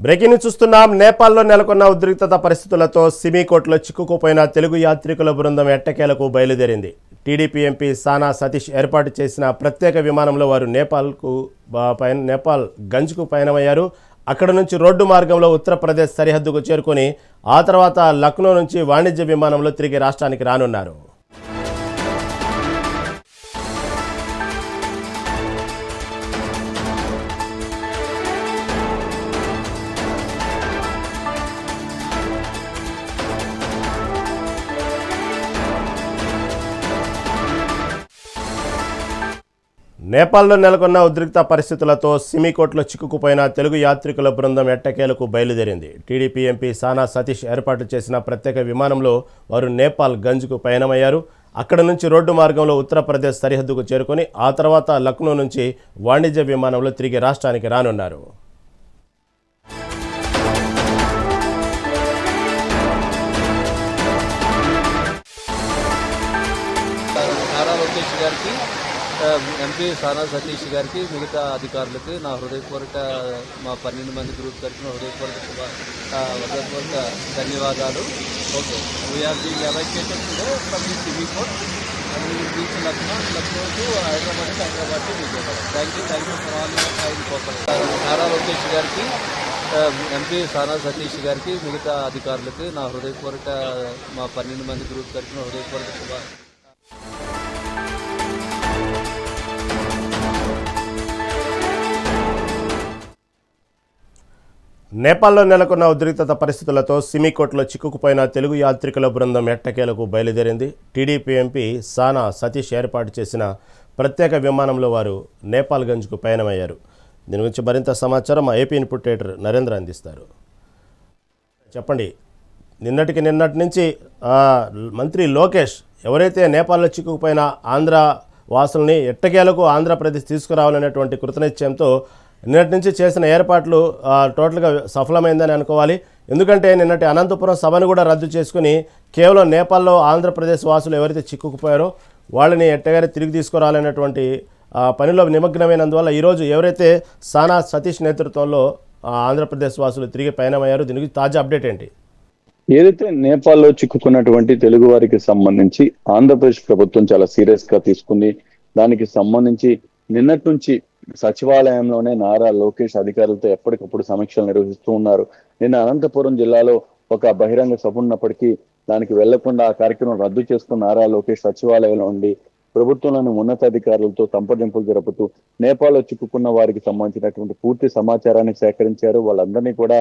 Breaking news చూస్తున్నాం. నేపాల్లో నెలకొన్న ఉద్రిక్తత పరిస్థితులతో సిమికోట్లో చిక్కుకుపోయిన తెలుగు యాత్రికుల బృందం ఎట్టకేలకు బయలుదేరింది. టీడీపీ ఎంపీ సానా సతీష్ ఏర్పాటు చేసిన ప్రత్యేక విమానంలో వారు నేపాల్ గంజ్కు పయనమయ్యారు. అక్కడ నుంచి రోడ్డు మార్గంలో ఉత్తరప్రదేశ్ సరిహద్దుకు చేరుకొని ఆ తర్వాత లక్నో నుంచి వాణిజ్య విమానంలో తిరిగి రాష్ట్రానికి రానున్నారు. నేపాల్లో నెలకొన్న ఉద్రిక్త పరిస్థితులతో సిమికోట్లో చిక్కుకుపోయిన తెలుగు యాత్రికుల బృందం ఎట్టకేలకు బయలుదేరింది. టీడీపీ ఎంపీ సానా సతీష్ ఏర్పాటు చేసిన ప్రత్యేక విమానంలో వారు నేపాల్ గంజ్కు పయనమయ్యారు. అక్కడ నుంచి రోడ్డు మార్గంలో ఉత్తరప్రదేశ్ సరిహద్దుకు చేరుకొని ఆ తర్వాత లక్నో నుంచి వాణిజ్య విమానంలో తిరిగి రాష్ట్రానికి రానున్నారు. ఎంపీ సానా సతీష్ గారికి మిగతా అధికారులకి నా హృదయపూర్వక మా 12 మంది గ్రూప్ తరఫున హృదయపూర్వక ధన్యవాదాలు. Okay, we are being evacuated today from the Simikot and we will reach Lucknow to Hyderabad to Vijayawada. Thank you for all your kind cooperation. Nara Lokesh గారికి, ఎంపీ సానా సతీష్ గారికి మిగతా అధికారులకి నా హృదయపూర్వక మా 12 మంది గ్రూప్ తరఫున హృదయపూర్వక నేపాల్లో నెలకొన్న ఉద్రిక్తత పరిస్థితులతో సిమికోట్లో చిక్కుకుపోయిన తెలుగు యాత్రికుల బృందం ఎట్టకేలకు బయలుదేరింది. టీడీపీ ఎంపీ సానా సతీష్ ఏర్పాటు చేసిన ప్రత్యేక విమానంలో వారు నేపాల్ గంజ్కు పయనమయ్యారు. దీని గురించి మరింత సమాచారం మా ఏపీ ఇన్పుట్ ఎడిటర్ నరేంద్ర అందిస్తారు. చెప్పండి, నిన్నటి నుంచి మంత్రి లోకేష్ ఎవరైతే నేపాల్లో చిక్కుకుపోయిన ఆంధ్ర వాసుల్ని ఎట్టకేలకు ఆంధ్రప్రదేశ్ తీసుకురావాలనేటువంటి కృతనిశ్చయంతో నిన్నటి నుంచి చేసిన ఏర్పాట్లు టోటల్గా సఫలమైందని అనుకోవాలి. ఎందుకంటే నిన్నటి అనంతపురం సభను కూడా రద్దు చేసుకుని కేవలం నేపాల్లో ఆంధ్రప్రదేశ్ వాసులు ఎవరైతే చిక్కుకుపోయారో వాళ్ళని ఎట్టగానే తిరిగి తీసుకురావాలనేటువంటి పనిలో నిమగ్నమైనందువల్ల ఈరోజు ఎవరైతే సానా సతీష్ నేతృత్వంలో ఆంధ్రప్రదేశ్ వాసులు తిరిగి పయనమయ్యారు. దీనికి తాజా అప్డేట్ ఏంటి? ఏదైతే నేపాల్లో చిక్కుకున్నటువంటి తెలుగు వారికి సంబంధించి ఆంధ్రప్రదేశ్ ప్రభుత్వం చాలా సీరియస్ గా తీసుకుంది. దానికి సంబంధించి నిన్నటి నుంచి సచివాలయంలోనే నారా లోకేష్ అధికారులతో ఎప్పటికప్పుడు సమీక్షలు నిర్వహిస్తూ ఉన్నారు. నిన్న అనంతపురం జిల్లాలో ఒక బహిరంగ సభ ఉన్నప్పటికీ దానికి వెళ్లకుండా ఆ కార్యక్రమం రద్దు చేసుకున్న నారా లోకేష్ సచివాలయంలో ఉండి ప్రభుత్వంలోని ఉన్నతాధికారులతో సంప్రదింపులు జరుపుతూ నేపాల్లో చిక్కుకున్న వారికి సంబంధించినటువంటి పూర్తి సమాచారాన్ని సేకరించారు. వాళ్ళందరినీ కూడా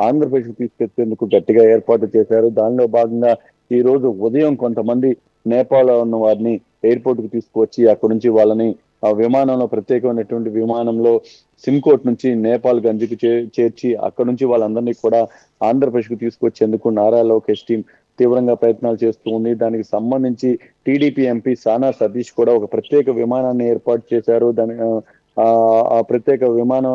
ఆంధ్రప్రదేశ్ తీసుకెళ్లేందుకు గట్టిగా ఏర్పాటు చేశారు. దానిలో భాగంగా ఈ రోజు ఉదయం కొంతమంది నేపాల్లో ఉన్న వారిని ఎయిర్పోర్ట్ కు తీసుకువచ్చి అక్కడి నుంచి వాళ్ళని ఆ విమానంలో ప్రత్యేకమైనటువంటి విమానంలో సిమ్కోట్ నుంచి నేపాల్ గంజ్కి చేర్చి అక్కడ నుంచి వాళ్ళందరినీ కూడా ఆంధ్రప్రదేశ్ కు తీసుకొచ్చేందుకు నారా లోకేష్ టీం తీవ్రంగా ప్రయత్నాలు చేస్తూ ఉంది. దానికి సంబంధించి టీడీపీ ఎంపీ సానా సతీష్ కూడా ఒక ప్రత్యేక విమానాన్ని ఏర్పాటు చేశారు. ఆ ప్రత్యేక విమానం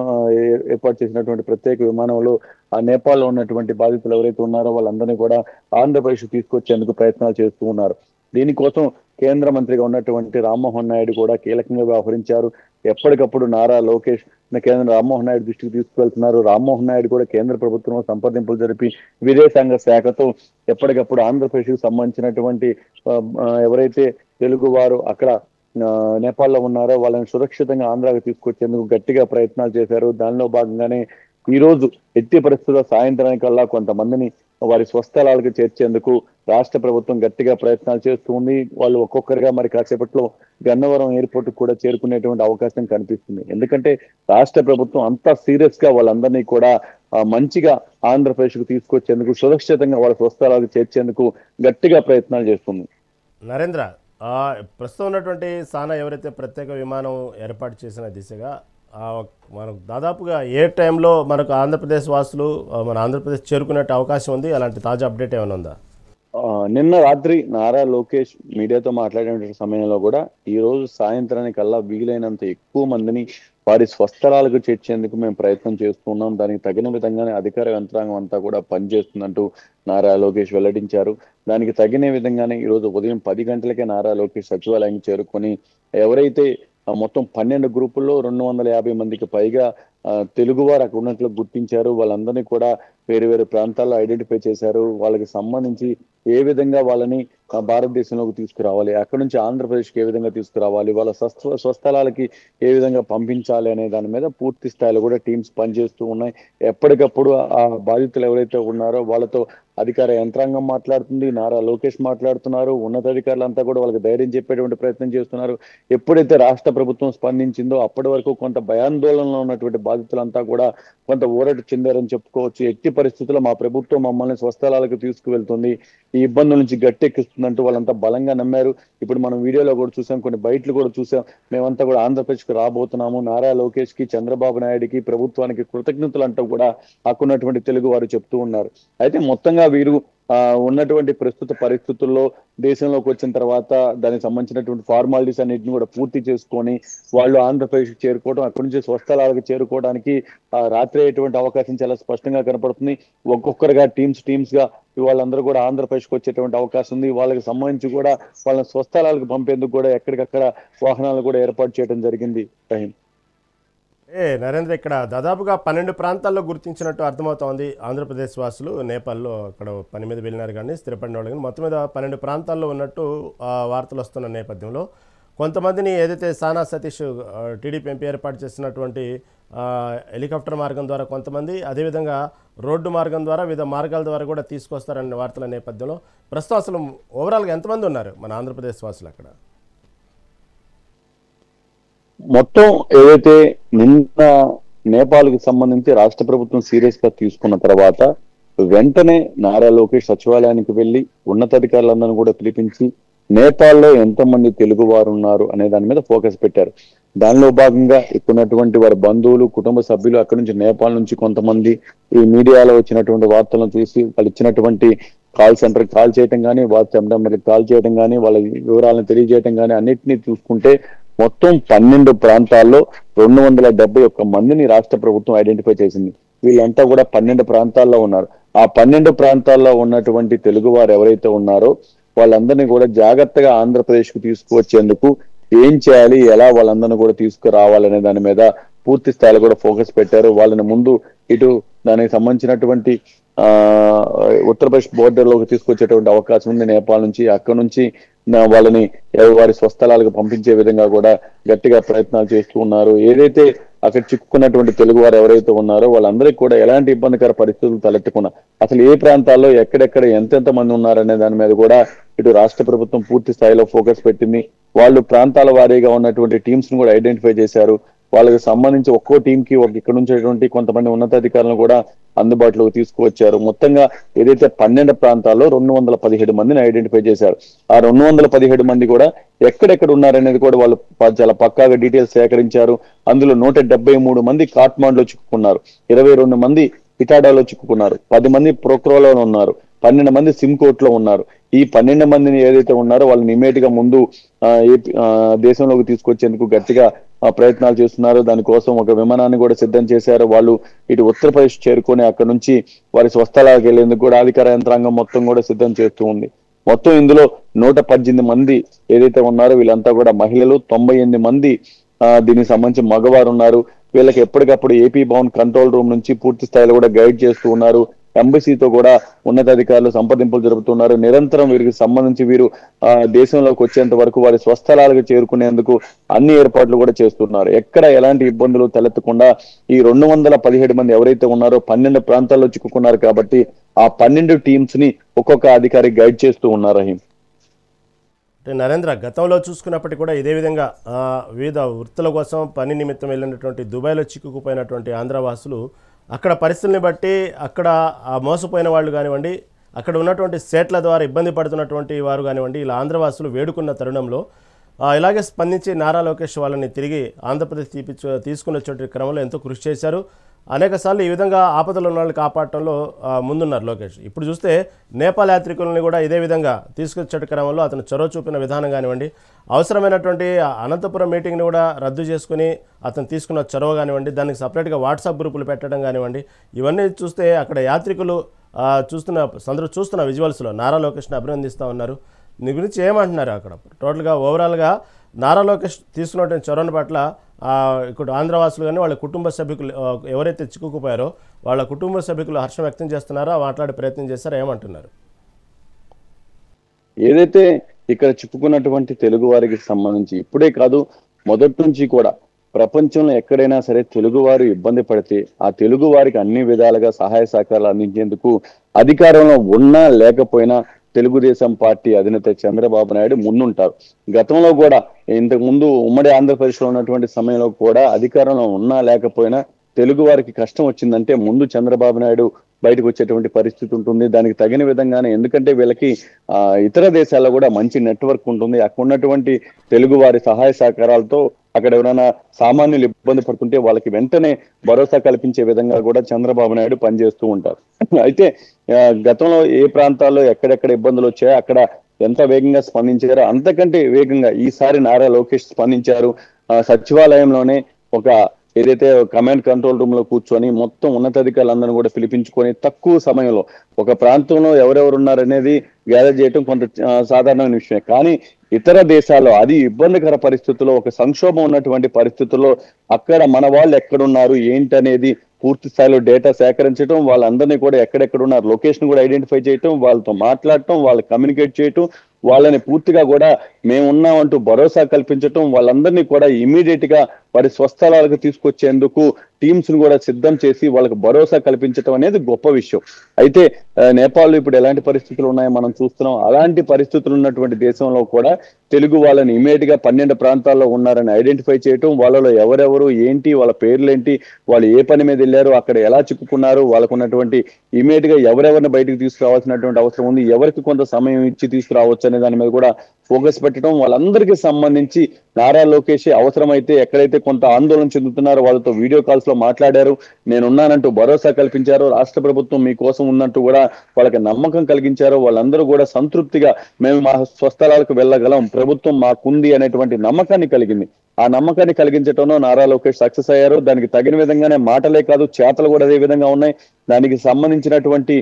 ఏర్పాటు చేసినటువంటి ప్రత్యేక విమానంలో ఆ నేపాల్లో ఉన్నటువంటి బాధితులు ఎవరైతే ఉన్నారో వాళ్ళందరినీ కూడా ఆంధ్రప్రదేశ్ తీసుకొచ్చేందుకు ప్రయత్నాలు చేస్తూ ఉన్నారు. దీనికోసం కేంద్ర మంత్రిగా ఉన్నటువంటి రామ్మోహన్ నాయుడు కూడా కీలకంగా వ్యవహరించారు. ఎప్పటికప్పుడు నారా లోకేష్ కేంద్ర రామ్మోహన్ నాయుడు దృష్టికి తీసుకువెళ్తున్నారు. రామ్మోహన్ నాయుడు కూడా కేంద్ర ప్రభుత్వం సంప్రదింపులు జరిపి విదేశాంగ శాఖతో ఎప్పటికప్పుడు ఆంధ్రప్రదేశ్ కు సంబంధించినటువంటి ఎవరైతే తెలుగు వారు అక్కడ నేపాల్లో ఉన్నారో వాళ్ళని సురక్షితంగా ఆంధ్రాకి తీసుకొచ్చేందుకు గట్టిగా ప్రయత్నాలు చేశారు. దానిలో భాగంగానే ఈ రోజు ఎట్టి పరిస్థితుల్లో సాయంత్రానికల్లా కొంతమందిని వారి స్వస్థలాలకు చేర్చేందుకు రాష్ట్ర ప్రభుత్వం గట్టిగా ప్రయత్నాలు చేస్తూ ఉంది. వాళ్ళు ఒక్కొక్కరిగా మరి కాసేపట్లో గన్నవరం ఎయిర్పోర్ట్ కూడా చేరుకునేటువంటి అవకాశం కనిపిస్తుంది. ఎందుకంటే రాష్ట్ర ప్రభుత్వం అంతా సీరియస్ గా వాళ్ళందరినీ కూడా మంచిగా ఆంధ్రప్రదేశ్ కు తీసుకొచ్చేందుకు సురక్షితంగా వాళ్ళ స్వస్థలాలకు చేర్చేందుకు గట్టిగా ప్రయత్నాలు చేస్తుంది. నరేంద్ర, ప్రస్తుతం ఉన్నటువంటి సానా ఎవరైతే ప్రత్యేక విమానం ఏర్పాటు చేసిన దిశగా మనకు దాదాపుగా ఏ టైంలో మనకు ఆంధ్రప్రదేశ్ వాసులు మన ఆంధ్రప్రదేశ్ చేరుకునే అవకాశం ఉంది? అలాంటి తాజా అప్డేట్ ఏమైనా ఉందా? నిన్న రాత్రి నారా లోకేష్ మీడియాతో మాట్లాడే సమయంలో కూడా ఈ రోజు సాయంత్రానికల్లా వీలైనంత ఎక్కువ మందిని వారి స్వస్థలాలకు చేర్చేందుకు మేము ప్రయత్నం చేస్తున్నాం. దానికి తగిన విధంగానే అధికార యంత్రాంగం అంతా కూడా పనిచేస్తుందంటూ నారా లోకేష్ వెల్లడించారు. దానికి తగిన విధంగానే ఈ రోజు ఉదయం 10 గంటలకే నారా లోకేష్ సచివాలయం చేరుకొని ఎవరైతే మొత్తం 12 గ్రూపుల్లో 250 మందికి పైగా తెలుగువారు అక్కడ ఉన్నట్లు గుర్తించారు. వాళ్ళందరినీ కూడా వేరు వేరు ప్రాంతాల్లో ఐడెంటిఫై చేశారు. వాళ్ళకి సంబంధించి ఏ విధంగా వాళ్ళని భారతదేశంలోకి తీసుకురావాలి, అక్కడ నుంచి ఆంధ్రప్రదేశ్కి ఏ విధంగా తీసుకురావాలి, వాళ్ళ స్వస్థలాలకి ఏ విధంగా పంపించాలి అనే దాని మీద పూర్తి స్థాయిలో కూడా టీమ్స్ పనిచేస్తూ ఉన్నాయి. ఎప్పటికప్పుడు ఆ బాధితులు ఎవరైతే ఉన్నారో వాళ్ళతో అధికార యంత్రాంగం మాట్లాడుతుంది, నారా లోకేష్ మాట్లాడుతున్నారు, ఉన్నతాధికారులంతా కూడా వాళ్ళకి ధైర్యం చెప్పేటువంటి ప్రయత్నం చేస్తున్నారు. ఎప్పుడైతే రాష్ట్ర ప్రభుత్వం స్పందించిందో అప్పటి వరకు కొంత భయాందోళనలో ఉన్నటువంటి బాధితులంతా కూడా కొంత ఊరట చెందారని చెప్పుకోవచ్చు. ఎట్టి పరిస్థితుల్లో మా ప్రభుత్వం మమ్మల్ని స్వస్థలాలకు తీసుకువెళ్తుంది, ఈ ఇబ్బందుల నుంచి గట్టెక్కిస్తుందంటూ వాళ్ళంతా బలంగా నమ్మారు. ఇప్పుడు మనం వీడియోలో కూడా చూసాం, కొన్ని బయటలు కూడా చూసాం. మేమంతా కూడా ఆంధ్రప్రదేశ్కి రాబోతున్నాము, నారా లోకేష్ కి, చంద్రబాబు నాయుడికి, ప్రభుత్వానికి కృతజ్ఞతలు అంటూ కూడా అక్కడున్నటువంటి తెలుగు వారు చెప్తూ ఉన్నారు. అయితే మొత్తంగా వీరు ఉన్నటువంటి ప్రస్తుత పరిస్థితుల్లో దేశంలోకి వచ్చిన తర్వాత దానికి సంబంధించినటువంటి ఫార్మాలిటీస్ అన్నింటిని కూడా పూర్తి చేసుకొని వాళ్ళు ఆంధ్రప్రదేశ్కి చేరుకోవడం, అక్కడి నుంచి స్వస్థలాలకు చేరుకోవడానికి రాత్రి అయ్యేటువంటి అవకాశం చాలా స్పష్టంగా కనపడుతుంది. ఒక్కొక్కరుగా టీమ్స్ గా వాళ్ళందరూ కూడా ఆంధ్రప్రదేశ్కి వచ్చేటువంటి అవకాశం ఉంది. వాళ్ళకి సంబంధించి కూడా వాళ్ళ స్వస్థలాలకు పంపేందుకు కూడా ఎక్కడికక్కడ వాహనాలు కూడా ఏర్పాటు చేయడం జరిగింది. రహీం, నరేంద్ర, ఇక్కడ దాదాపుగా 12 ప్రాంతాల్లో గుర్తించినట్టు అర్థమవుతోంది. ఆంధ్రప్రదేశ్ వాసులు నేపాల్లో అక్కడ పని మీద వెళ్ళినారు కానీ స్థిరపడిన వాళ్ళు కానీ మొత్తం మీద 12 ప్రాంతాల్లో ఉన్నట్టు వార్తలు వస్తున్న నేపథ్యంలో కొంతమందిని ఏదైతే సానా సతీష్ టీడీపీ ఎంపీ ఏర్పాటు చేసినటువంటి హెలికాప్టర్ మార్గం ద్వారా కొంతమంది, అదేవిధంగా రోడ్డు మార్గం ద్వారా వివిధ మార్గాల ద్వారా కూడా తీసుకొస్తారనే వార్తల నేపథ్యంలో ప్రస్తుతం అసలు ఓవరాల్గా ఎంతమంది ఉన్నారు మన ఆంధ్రప్రదేశ్ వాసులు అక్కడ? మొత్తం ఏదైతే నిన్న నేపాల్కి సంబంధించి రాష్ట్ర ప్రభుత్వం సీరియస్ గా తీసుకున్న తర్వాత వెంటనే నారా లోకేష్ సచివాలయానికి వెళ్లి ఉన్నతాధికారులందరినీ కూడా పిలిపించి నేపాల్లో ఎంతమంది తెలుగు వారు ఉన్నారు అనే దాని మీద ఫోకస్ పెట్టారు. దానిలో భాగంగా ఇక్కడున్నటువంటి వారి బంధువులు, కుటుంబ సభ్యులు అక్కడి నుంచి నేపాల్ నుంచి కొంతమంది ఈ మీడియాలో వచ్చినటువంటి వార్తలను చూసి వాళ్ళు ఇచ్చినటువంటి కాల్ సెంటర్ కాల్ చేయటం కానీ, వాట్సాప్ నెంబర్కి కాల్ చేయడం కానీ, వాళ్ళ వివరాలను తెలియజేయడం కానీ అన్నిటినీ చూసుకుంటే మొత్తం 12 ప్రాంతాల్లో 271 మందిని రాష్ట్ర ప్రభుత్వం ఐడెంటిఫై చేసింది. వీళ్ళంతా కూడా 12 ప్రాంతాల్లో ఉన్నారు. ఆ 12 ప్రాంతాల్లో ఉన్నటువంటి తెలుగు వారు ఎవరైతే ఉన్నారో వాళ్ళందరినీ కూడా జాగ్రత్తగా ఆంధ్రప్రదేశ్ కు తీసుకువచ్చేందుకు ఏం చేయాలి, ఎలా వాళ్ళందరినీ కూడా తీసుకురావాలనే దాని మీద పూర్తి స్థాయిలో కూడా ఫోకస్ పెట్టారు. వాళ్ళని ముందు ఇటు దానికి సంబంధించినటువంటి ఉత్తరప్రదేశ్ బోర్డర్ లోకి తీసుకొచ్చేటువంటి అవకాశం ఉంది నేపాల్ నుంచి. అక్కడ నుంచి వాళ్ళని వారి స్వస్థలాలకు పంపించే విధంగా కూడా గట్టిగా ప్రయత్నాలు చేస్తూ ఉన్నారు. ఏదైతే అక్కడ చిక్కుకున్నటువంటి తెలుగు వారు ఎవరైతే ఉన్నారో వాళ్ళందరికీ కూడా ఎలాంటి ఇబ్బందికర పరిస్థితులు తలెత్తకుండా అసలు ఏ ప్రాంతాల్లో ఎక్కడెక్కడ ఎంతెంత మంది ఉన్నారనే దాని మీద కూడా ఇటు రాష్ట్ర ప్రభుత్వం పూర్తి స్థాయిలో ఫోకస్ పెట్టింది. వాళ్ళు ప్రాంతాల వారీగా ఉన్నటువంటి టీమ్స్ ను కూడా ఐడెంటిఫై చేశారు. వాళ్ళకి సంబంధించి ఒక్కో టీంకి ఇక్కడ నుంచి కొంతమంది ఉన్నతాధికారులను కూడా అందుబాటులోకి తీసుకువచ్చారు. మొత్తంగా ఏదైతే 12 ప్రాంతాల్లో 217 మందిని ఐడెంటిఫై చేశారు. ఆ 217 మంది కూడా ఎక్కడెక్కడ ఉన్నారనేది కూడా వాళ్ళు చాలా పక్కాగా డీటెయిల్స్ సేకరించారు. అందులో 173 మంది కాట్మాండ్లో చిక్కుకున్నారు, 22 మంది ఇటాడాలో చిక్కుకున్నారు, 10 మంది ప్రోక్రోలో ఉన్నారు, 12 మంది సిమ్కోట్ లో ఉన్నారు. ఈ 12 మందిని ఏదైతే ఉన్నారో వాళ్ళని ఇమీడియట్ గా ముందు దేశంలోకి తీసుకొచ్చేందుకు గట్టిగా ప్రయత్నాలు చేస్తున్నారు. దానికోసం ఒక విమానాన్ని కూడా సిద్ధం చేశారు. వాళ్ళు ఇటు ఉత్తరప్రదేశ్ చేరుకొని అక్కడ నుంచి వారి స్వస్థలాలకు వెళ్లేందుకు కూడా అధికార యంత్రాంగం మొత్తం కూడా సిద్ధం చేస్తూ ఉంది. మొత్తం ఇందులో 118 మంది ఏదైతే ఉన్నారో వీళ్ళంతా కూడా మహిళలు, 98 మంది దీనికి సంబంధించి మగవారు ఉన్నారు. వీళ్ళకి ఎప్పటికప్పుడు ఏపీ భవన్ కంట్రోల్ రూమ్ నుంచి పూర్తి స్థాయిలో కూడా గైడ్ చేస్తూ ఉన్నారు. ఎంబసీతో కూడా ఉన్నతాధికారులు సంప్రదింపులు జరుపుతున్నారు. నిరంతరం వీరికి సంబంధించి వీరు దేశంలోకి వచ్చేంత వరకు వారి స్వస్థలాలకు చేరుకునేందుకు అన్ని ఏర్పాట్లు కూడా చేస్తున్నారు. ఎక్కడ ఎలాంటి ఇబ్బందులు తలెత్తకుండా ఈ 217 మంది ఎవరైతే ఉన్నారో 12 ప్రాంతాల్లో చిక్కుకున్నారు కాబట్టి ఆ 12 టీమ్స్ ని ఒక్కొక్క అధికారి గైడ్ చేస్తూ ఉన్నారు. రహీం, నరేంద్ర, గతంలో చూసుకున్నప్పటికీ కూడా ఇదే విధంగా వివిధ వృత్తుల కోసం పని నిమిత్తం వెళ్ళినటువంటి దుబాయ్లో చిక్కుకుపోయినటువంటి ఆంధ్రవాసులు అక్కడ పరిస్థితుల్ని బట్టి అక్కడ మోసపోయిన వాళ్ళు కానివ్వండి, అక్కడ ఉన్నటువంటి సేట్ల ద్వారా ఇబ్బంది పడుతున్నటువంటి వారు కానివ్వండి, ఇలా ఆంధ్రవాసులు వేడుకున్న తరుణంలో ఇలాగే స్పందించి నారా లోకేష్ వాళ్ళని తిరిగి ఆంధ్రప్రదేశ్ తీసుకుని వచ్చే క్రమంలో ఎంతో కృషి చేశారు. అనేక సార్లు ఈ విధంగా ఆపదలు ఉన్న వాళ్ళని కాపాడటంలో ముందున్నారు లోకేష్. ఇప్పుడు చూస్తే నేపాల్ యాత్రికులని కూడా ఇదే విధంగా తీసుకొచ్చే క్రమంలో అతను చొరవ చూపిన విధానం కానివ్వండి, అవసరమైనటువంటి అనంతపురం మీటింగ్ని కూడా రద్దు చేసుకుని అతను తీసుకున్న చొరవ కానివ్వండి, దానికి సపరేట్గా వాట్సాప్ గ్రూపులు పెట్టడం కానివ్వండి, ఇవన్నీ చూస్తే అక్కడ యాత్రికులు చూస్తున్న విజువల్స్లో నారా లోకేష్ని అభినందిస్తూ ఉన్నారు. నీ గురించి ఏమంటున్నారు అక్కడ టోటల్గా ఓవరాల్గా నారా లోకేష్ తీసుకున్నటువంటి చొరవని పట్ల ఇక్కడ ఆంధ్రవాసులు కానీ వాళ్ళ కుటుంబ సభ్యులు ఎవరైతే చిక్కుకుపోయారో వాళ్ళ కుటుంబ సభ్యులు హర్షం వ్యక్తం చేస్తున్నారో మాట్లాడే ప్రయత్నం చేస్తారో ఏమంటున్నారు? ఏదైతే ఇక్కడ చిక్కుకున్నటువంటి తెలుగు వారికి సంబంధించి ఇప్పుడే కాదు మొదటి నుంచి కూడా ప్రపంచంలో ఎక్కడైనా సరే తెలుగు వారు ఇబ్బంది పడితే ఆ తెలుగు వారికి అన్ని విధాలుగా సహాయ సహకారాలు అందించేందుకు అధికారంలో ఉన్నా లేకపోయినా తెలుగుదేశం పార్టీ అధినేత చంద్రబాబు నాయుడు ముందుంటారు. గతంలో కూడా ఇంతకు ముందు ఉమ్మడి ఆంధ్రప్రదేశ్ లో ఉన్నటువంటి సమయంలో కూడా అధికారంలో ఉన్నా లేకపోయినా తెలుగు వారికి కష్టం వచ్చిందంటే ముందు చంద్రబాబు నాయుడు బయటకు వచ్చేటువంటి పరిస్థితి ఉంటుంది. దానికి తగిన విధంగానే ఎందుకంటే వీళ్ళకి ఇతర దేశాల్లో కూడా మంచి నెట్వర్క్ ఉంటుంది. అక్కడ ఉన్నటువంటి తెలుగు వారి సహాయ సహకారాలతో అక్కడ ఎవరైనా సామాన్యులు ఇబ్బంది పడుతుంటే వాళ్ళకి వెంటనే భరోసా కల్పించే విధంగా కూడా చంద్రబాబు నాయుడు పనిచేస్తూ ఉంటారు. అయితే గతంలో ఏ ప్రాంతాల్లో ఎక్కడెక్కడ ఇబ్బందులు వచ్చాయో అక్కడ ఎంత వేగంగా స్పందించారో అంతకంటే వేగంగా ఈసారి నారా లోకేష్ స్పందించారు. సచివాలయంలోనే ఒక ఏదైతే కమాండ్ కంట్రోల్ రూమ్ లో కూర్చొని మొత్తం ఉన్నతాధికారులందరూ కూడా పిలిపించుకొని తక్కువ సమయంలో ఒక ప్రాంతంలో ఎవరెవరు ఉన్నారనేది గ్యాదర్ చేయడం కొంత సాధారణమైన విషయమే. కానీ ఇతర దేశాల్లో అది ఇబ్బందికర పరిస్థితుల్లో ఒక సంక్షోభం ఉన్నటువంటి పరిస్థితుల్లో అక్కడ మన వాళ్ళు ఎక్కడున్నారు ఏంటనేది పూర్తి స్థాయిలో డేటా సేకరించడం, వాళ్ళందరినీ కూడా ఎక్కడెక్కడ ఉన్నారు లొకేషన్ కూడా ఐడెంటిఫై చేయటం, వాళ్ళతో మాట్లాడటం, వాళ్ళకి కమ్యూనికేట్ చేయటం, వాళ్ళని పూర్తిగా కూడా మేము ఉన్నామంటూ భరోసా కల్పించటం, వాళ్ళందరినీ కూడా ఇమీడియట్ గా వారి స్వస్థలాలకు తీసుకొచ్చేందుకు టీమ్స్ ను కూడా సిద్ధం చేసి వాళ్ళకి భరోసా కల్పించడం అనేది గొప్ప విషయం. అయితే నేపాల్లో ఇప్పుడు ఎలాంటి పరిస్థితులు ఉన్నాయో మనం చూస్తున్నాం. అలాంటి పరిస్థితులు ఉన్నటువంటి దేశంలో కూడా తెలుగు వాళ్ళని ఇమీడియట్ గా 12 ప్రాంతాల్లో ఉన్నారని ఐడెంటిఫై చేయటం, వాళ్ళలో ఎవరెవరు ఏంటి, వాళ్ళ పేర్లేంటి, వాళ్ళు ఏ పని మీద వెళ్ళారు, అక్కడ ఎలా చిక్కుకున్నారు, వాళ్ళకు ఉన్నటువంటి ఇమీడియట్ గా ఎవరెవరిని బయటకు తీసుకురావాల్సినటువంటి అవసరం ఉంది, ఎవరికి కొంత సమయం ఇచ్చి తీసుకురావచ్చు అనే దాని మీద కూడా ఫోకస్ పెట్టడం, వాళ్ళందరికీ సంబంధించి నారా లోకేష్ అవసరమైతే ఎక్కడైతే కొంత ఆందోళన చెందుతున్నారో వాళ్ళతో వీడియో కాల్స్ లో మాట్లాడారు, నేనున్నానంటూ భరోసా కల్పించారు, రాష్ట్ర ప్రభుత్వం మీకోసం ఉన్నట్టు కూడా వాళ్ళకి నమ్మకం కలిగించారు. వాళ్ళందరూ కూడా సంతృప్తిగా మేము మా స్వస్థలాలకు వెళ్ళగలం, ప్రభుత్వం మాకుంది అనేటువంటి నమ్మకాన్ని కలిగింది. ఆ నమ్మకాన్ని కలిగించడంలో నారా లోకేష్ సక్సెస్ అయ్యారు. దానికి తగిన విధంగానే మాటలే కాదు చేతలు కూడా అదే విధంగా ఉన్నాయి. దానికి సంబంధించినటువంటి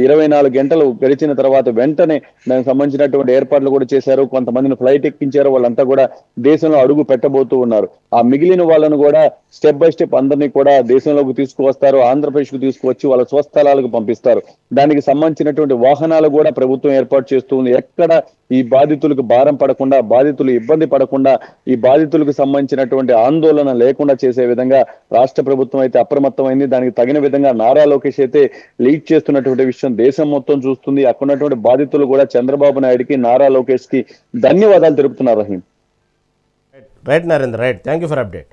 24 గంటలు గడిచిన తర్వాత వెంటనే దానికి సంబంధించినటువంటి ఏర్పాట్లు కూడా చేశారు. కొంతమందిని ఫ్లైట్ ఎక్కించారు. వాళ్ళంతా కూడా దేశంలో అడుగు పెట్టబోతూ ఉన్నారు. ఆ మిగిలిన వాళ్ళను కూడా స్టెప్ బై స్టెప్ అందరినీ కూడా దేశంలోకి తీసుకువస్తారు, ఆంధ్రప్రదేశ్ కు తీసుకువచ్చి వాళ్ళ స్వస్థలాలకు పంపిస్తారు. దానికి సంబంధించినటువంటి వాహనాలు కూడా ప్రభుత్వం ఏర్పాటు చేస్తుంది. ఎక్కడ ఈ బాధితులకు భారం పడకుండా, బాధితులు ఇబ్బంది పడకుండా, ఈ బాధితులకు సంబంధించినటువంటి ఆందోళన లేకుండా చేసే విధంగా రాష్ట్ర ప్రభుత్వం అయితే అప్రమత్తమైంది. దానికి తగిన విధంగా నారా లోకేష్ అయితే లీడ్ చేస్తున్నటువంటి విషయం దేశం మొత్తం చూస్తుంది. అక్కడ ఉన్నటువంటి బాధితులు కూడా చంద్రబాబు నాయుడుకి, నారా లోకేష్ కి ధన్యవాదాలు తెలుపుతున్నారు. Rahim. Right Narendra, right. Thank you for update.